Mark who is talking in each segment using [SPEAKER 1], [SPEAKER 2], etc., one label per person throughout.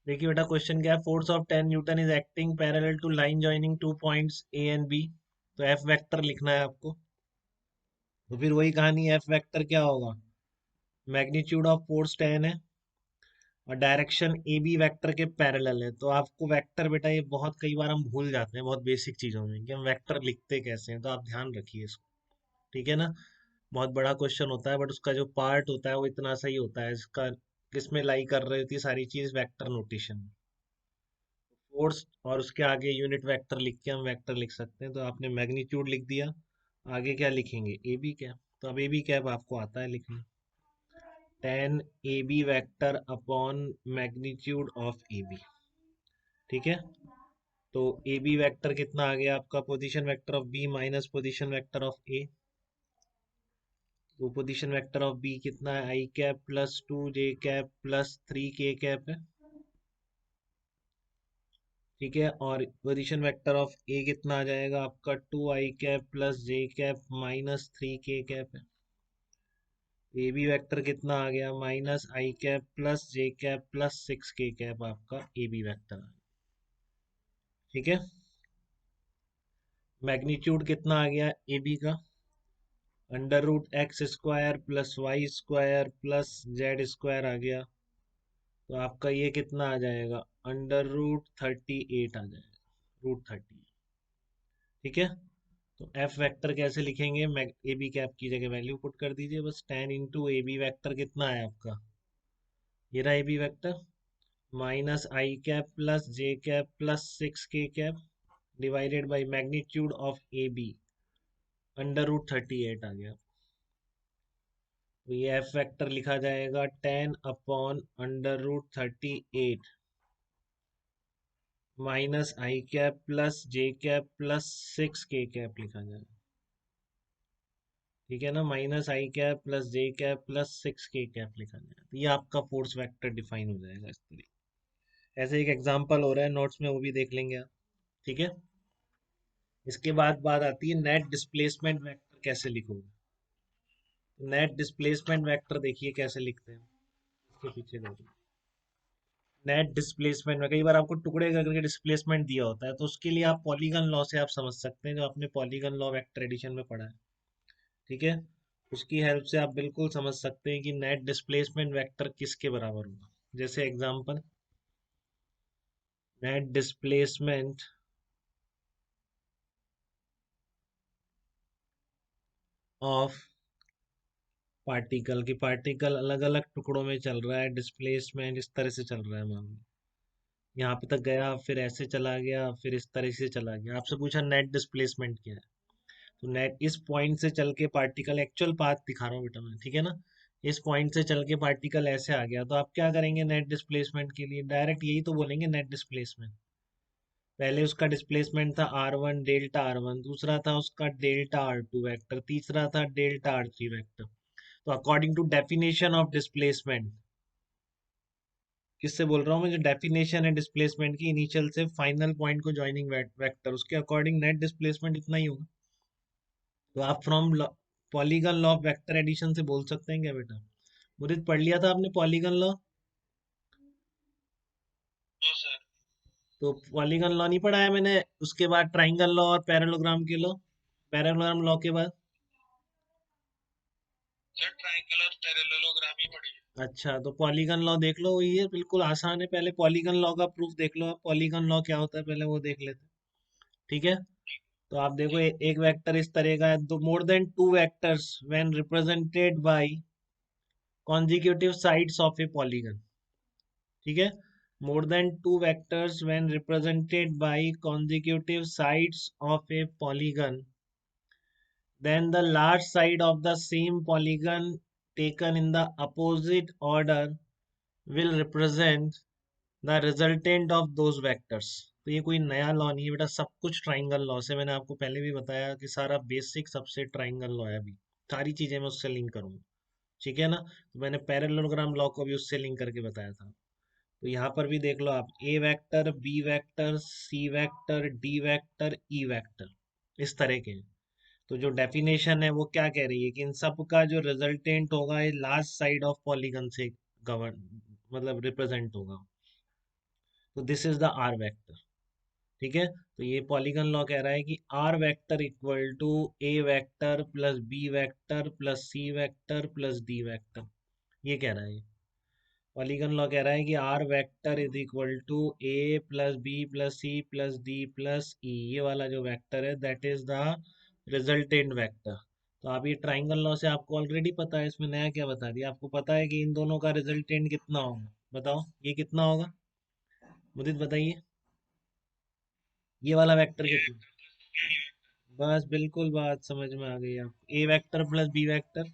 [SPEAKER 1] देखिए बेटा क्वेश्चन क्या है, force of 10 newton is acting parallel to line joining two points A and B. तो एफ वेक्टर लिखना है आपको। तो फिर वही कहानी, एफ वेक्टर क्या होगा, मैग्नीट्यूड ऑफ फोर्स 10 है और डायरेक्शन ए बी वेक्टर के पैरेलल है। तो आपको वेक्टर बेटा ये बहुत कई बार हम भूल जाते हैं बहुत बेसिक चीजों में कि हम वेक्टर लिखते कैसे हैं, तो आप ध्यान रखिए इसको। ठीक है ना। बहुत बड़ा क्वेश्चन होता है बट उसका जो पार्ट होता है वो इतना सही होता है, इसका किसमें लाई कर रही होती है सारी चीज, वेक्टर नोटेशन। फोर्स और उसके आगे यूनिट वेक्टर लिख के हम वेक्टर लिख सकते हैं। तो आपने मैग्नीट्यूड लिख दिया, आगे क्या लिखेंगे, ए बी कैप। तो अब ए बी कैप आपको आता है लिखना, 10 A B vector upon magnitude of A B. ठीक है। तो ए बी वेक्टर कितना आ गया आपका, position vector of B minus position vector of A. तो पोजीशन वेक्टर ऑफ बी कितना है, I cap plus 2 J cap plus 3 K cap है। ठीक है। और पोजीशन वेक्टर ऑफ ए कितना आ जाएगा आपका, 2 आई cap plus j cap minus 3 K cap है। ए बी वेक्टर कितना आ गया, -आई cap plus j cap plus 6 k cap आपका ए बी वेक्टर। ठीक है। मैग्नीट्यूड कितना आ गया ए बी का, √x² plus y² plus z² आ गया। तो आपका ये कितना आ जाएगा, √38 आ जाएगा, √30। ठीक है। तो एफ वेक्टर कैसे लिखेंगे, ए बी कैप की जगह वैल्यू पुट कर दीजिए बस, 10 इंटू ए बी वैक्टर कितना है आपका, ये रहा A B vector, -i cap plus j cap plus 6 k cap divided by magnitude of A B, √38 आ गया। तो ये एफ वेक्टर लिखा जाएगा 10 upon √38 minus i cap plus j cap plus 6 k cap लिखा जाएगा। ठीक है ना, -i cap plus j cap plus 6 k cap लिखा जाएगा। तो ये आपका फोर्स वेक्टर डिफाइन हो जाएगा इस तरीके। ऐसे एक एग्जांपल हो रहा है नोट्स में, वो भी देख लेंगे आप। ठीक है। इसके बाद बात आती है नेट डिस्प्लेसमेंट वेक्टर कैसे लिखोगे। तो नेट डिस्प्लेसमेंट वेक्टर देखिए कैसे लिखते हैं, इसके पीछे देखिए। नेट डिस्प्लेसमेंट में कई बार आपको टुकड़े करके डिस्प्लेसमेंट दिया होता है, तो उसके लिए आप पॉलीगन लॉ से आप समझ सकते हैं, जो आपने पॉलीगन लॉ वेक्टर एडिशन में पढ़ा है। ठीक है। उसकी हेल्प से आप बिल्कुल समझ सकते हैं कि नेट डिस्प्लेसमेंट वेक्टर किसके बराबर होगा। जैसे example, net displacement of particle, की पार्टिकल अलग अलग टुकड़ों में चल रहा है, डिस्प्लेसमेंट इस तरह से चल रहा है, मान लो यहाँ पे तक गया, फिर ऐसे चला गया, फिर इस तरह से चला गया। आपसे पूछा नेट डिस्प्लेसमेंट क्या है, तो नेट इस पॉइंट से चल के पार्टिकल, एक्चुअल पाथ दिखा रहा हूँ बेटा मैं, ठीक है ना। इस पॉइंट से चल के पार्टिकल ऐसे आ गया, तो आप क्या करेंगे नेट डिस्प्लेसमेंट के लिए, डायरेक्ट यही तो बोलेंगे नेट डिस्प्लेसमेंट। पहले उसका डिस्प्लेसमेंट था r1 डेल्टा r1, दूसरा था उसका डेल्टा r2 वेक्टर, तीसरा था डेल्टा r3 वेक्टर। तो according to definition of displacement, किससे बोल रहा हूँ मैं, जो डेफिनेशन है डिस्प्लेसमेंट की, इनिशियल से फाइनल पॉइंट को ज्वाइनिंग वेक्टर, उसके अकॉर्डिंग नेट डिस्प्लेसमेंट इतना ही होगा। तो आप from polygon law of vector addition से बोल सकते हैं क्या बेटा, मुझे पढ़ लिया था आपने पॉलीगन लॉ। तो पॉलीगन लॉ नहीं पढ़ा है मैंने, उसके बाद ट्राइंगल लॉ और पैरेललोग्राम के लॉ, पैरेललोग्राम लॉ के बाद। सर ट्राइंगल और पैरेललोग्राम ही पढ़ी है। अच्छा, तो पॉलीगन लॉ देख लो, ये बिल्कुल आसान है। पहले पॉलीगन लॉ का प्रूफ देख लो आप, पॉलीगन लॉ क्या होता है पहले वो देख लेते हैं। ठीक है। तो आप देखो एक वेक्टर इस तरह का है, तो more than two vectors when represented by consecutive sides of a polygon। ठीक है। more than two vectors when represented by consecutive sides of a polygon, then the large side of the same polygon taken in the opposite order will represent the resultant of those vectors। तो ये कोई नया law नहीं है बेटा, सब कुछ triangle law से, मैंने आपको पहले भी बताया कि सारा बेसिक सबसे ट्राइंगल लॉ है, अभी सारी चीजें मैं उससे लिंक करूंगा। ठीक है ना। तो मैंने पैरेललोग्राम लॉ को भी उससे लिंक करके बताया था। तो यहाँ पर भी देख लो आप, A vector B vector C vector D vector E vector इस तरह के हैं। तो जो डेफिनेशन है वो क्या कह रही है कि इन सब का जो रिजल्टेंट होगा ये लास्ट साइड ऑफ पॉलीगन से गवर्न, मतलब रिप्रेजेंट होगा। तो this is the R vector. ठीक है, तो ये पॉलीगन लॉ कह रहा है कि R vector equal to A vector plus B vector plus C vector plus D vector, ये कह रहा है। पॉलीगन लॉ कह रहा है कि R vector is equal to A plus B plus C plus D plus E, ये वाला जो वेक्टर है that is the resultant vector. तो आप ये ट्राइंगल लॉ से आपको ऑलरेडी पता है, इसमें नया क्या बता दिया, आपको पता है कि इन दोनों का रिजल्टेंट कितना होगा। बताओ ये कितना होगा, मुझे बताइए, ये वाला वेक्टर कितना। बस बिल्कुल बात समझ में आ गई आपको, ए वेक्टर प्लस बी वेक्टर,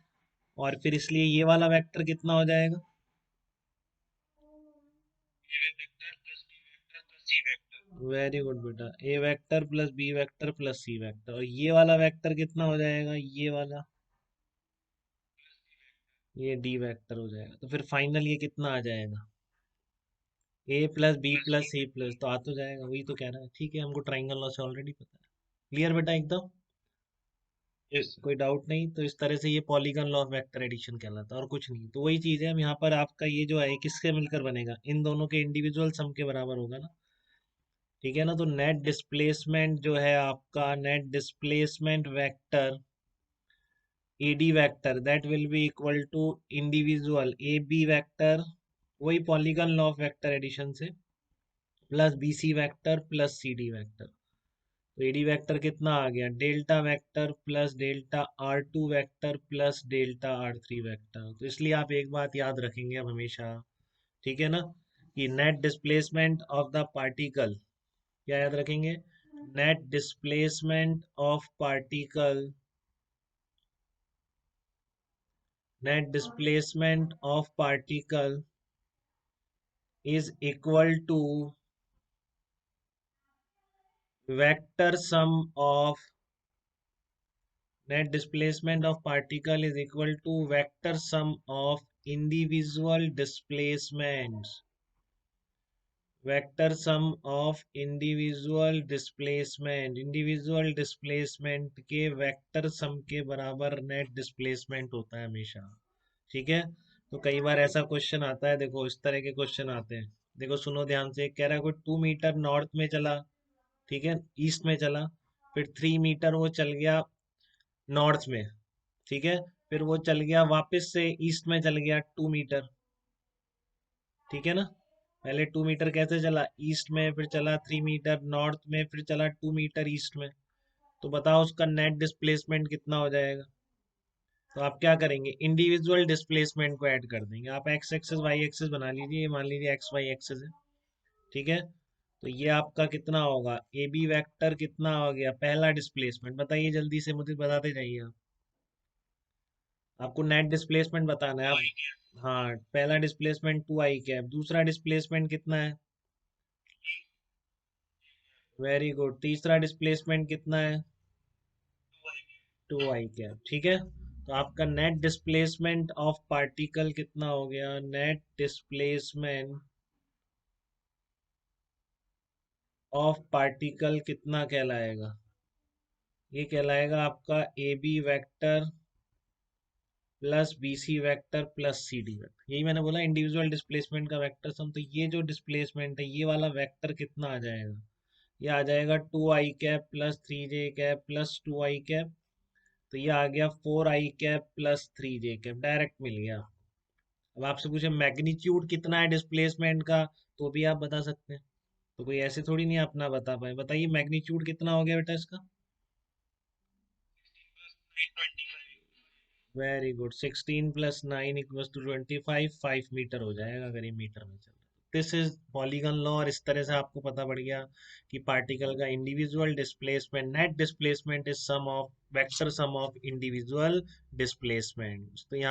[SPEAKER 1] और फिर इसलिए ये वाला वेक्टर कितना हो जाएगा, वेरी गुड बेटा, A vector plus B vector plus C vector, और ये वाला वेक्टर कितना हो जाएगा, ये वाला, ये डी वेक्टर हो जाएगा। तो फिर फाइनल ये कितना आ जाएगा, A plus B plus C plus, तो आ तो जाएगा, वही तो कह रहा है। ठीक है, हमको ट्राइंगल लॉ से ऑलरेडी पता है। क्लियर बेटा एकदम, कोई डाउट नहीं। तो इस तरह से ये polygon law of vector addition कहलाता है, और कुछ नहीं। तो वही चीज है, हम यहाँ पर आपका ये जो है किससे मिलकर बनेगा, इन दोनों के इंडिविजुअल सम के बराबर होगा ना। ठीक है ना, तो नेट डिस्प्लेसमेंट जो है आपका, net displacement vector AD vector that will be equal to individual AB vector, वही polygon law of vector addition से, plus BC vector plus CD vector. तो AD वेक्टर कितना आ गया, delta vector plus delta R2 vector plus delta R3 vector. तो इसलिए आप एक बात याद रखेंगे अब हमेशा, ठीक है ना, कि net displacement of the particle, क्या याद रखेंगे, net displacement of particle, net displacement of particle is equal to vector sum of, net displacement of particle is equal to vector sum of individual displacements, vector sum of individual displacement, individual displacement के vector sum के बराबर net displacement होता है हमेशा। ठीक है, तो कई बार ऐसा क्वेश्चन आता है, देखो इस तरह के क्वेश्चन आते हैं, देखो सुनो ध्यान से, कह रहा है कोई 2 मीटर नॉर्थ में चला, ठीक है, ईस्ट में चला, फिर 3 मीटर वो चल गया नॉर्थ में, ठीक है, फिर वो चल गया वापस से ईस्ट में चल गया 2 मीटर, ठीक है ना। पहले 2 मीटर कैसे चला, ईस्ट में, फिर चला 3 मीटर नॉर्थ में, फिर चला 2 मीटर ईस्ट में। तो बताओ उसका नेट डिस्प्लेसमेंट कितना हो जाएगा। तो आप क्या करेंगे, इंडिविजुअल डिस्प्लेसमेंट को ऐड कर देंगे। आप एक्स एक्सेस वाई एक्सेस बना लीजिए, ये मान लीजिए एक्स वाई एक्सेस है, ठीक है। तो ये आपका कितना होगा, ए बी वेक्टर कितना हो गया, पहला डिस्प्लेसमेंट बताइए जल्दी से, मुझे बताते जाइए आप, आपको नेट डिस्प्लेसमेंट बताना है आप। हाँ, पहला डिस्प्लेसमेंट 2i कैप, दूसरा डिस्प्लेसमेंट कितना है, वेरी गुड, तीसरा डिस्प्लेसमेंट कितना है, 2i कैप, ठीक है। तो आपका नेट डिस्प्लेसमेंट ऑफ पार्टिकल कितना हो गया, नेट डिस्प्लेसमेंट ऑफ पार्टिकल कितना कहलाएगा, ये कहलाएगा आपका A B vector plus B C vector plus C D vector. यही मैंने बोला इंडिविजुअल डिस्प्लेसमेंट का वेक्टर सम। तो ये जो डिस्प्लेसमेंट है, ये वाला वेक्टर कितना आ जाएगा, ये आ जाएगा 2i cap plus 3j cap plus 2i cap. तो ये आ गया 4i cap plus 3j cap, direct मिल गया। अब आपसे पूछे मैग्नीट्यूड कितना है डिस्प्लेसमेंट का, तो भी आप बता सकते हैं। तो कोई ऐसे थोड़ी नहीं अपना बता पाए, बताइए मैग्नीट्यूड कितना हो गया बेटा इसका, वेरी गुड, 16 + 9 = 25, 5 मीटर हो जाएगा अगर ये मीटर में चल रहा है। दिस इज पॉलीगन लॉ, और इस तरह से आपको पता पड़ गया कि पार्टिकल का individual displacement, net displacement is sum of vector sum of individual displacement. तो यहाँ